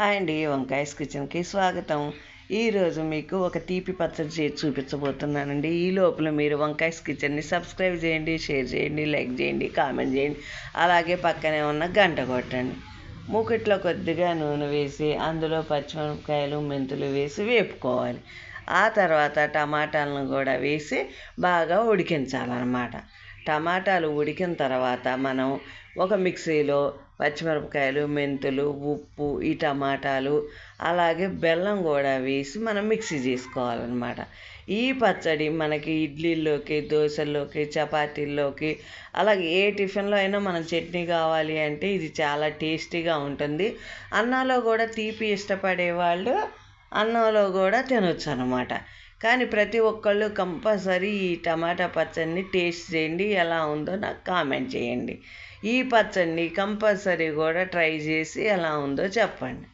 Hi అండి, వంకాయస్ కిచెన్కి స్వాగతం. ఈరోజు మీకు ఒక తీపి పచ్చడి చేసి చూపించబోతున్నానండి. ఈ లోపల మీరు వంకాయస్ కిచెన్ని సబ్స్క్రైబ్ చేయండి, షేర్ చేయండి, లైక్ చేయండి, కామెంట్ చేయండి. అలాగే పక్కనే ఉన్న గంట కొట్టండి. మూకిట్లో కొద్దిగా నూనె వేసి అందులో పచ్చిమిరపకాయలు, మెంతులు వేసి వేపుకోవాలి. ఆ తర్వాత టమాటాలను కూడా వేసి బాగా ఉడికించాలన్నమాట. టమాటాలు ఉడికిన తర్వాత మనం ఒక మిక్సీలో పచ్చిమిరపకాయలు, మెంతులు, ఉప్పు, ఈ టమాటాలు అలాగే బెల్లం కూడా వేసి మనం మిక్సీ చేసుకోవాలన్నమాట. ఈ పచ్చడి మనకి ఇడ్లీల్లోకి, దోశల్లోకి, చపాతీల్లోకి అలాగే ఏ టిఫిన్లో అయినా మనం చట్నీ కావాలి అంటే ఇది చాలా టేస్టీగా ఉంటుంది. అన్నంలో కూడా తీపి ఇష్టపడే వాళ్ళు అన్నంలో కూడా తినొచ్చు అనమాట. కానీ ప్రతి ఒక్కళ్ళు కంపల్సరీ ఈ టమాటా పచ్చడిని టేస్ట్ చేయండి, ఎలా ఉందో నాకు కామెంట్ చేయండి. ఈ పచ్చడిని కంపల్సరీ కూడా ట్రై చేసి ఎలా ఉందో చెప్పండి.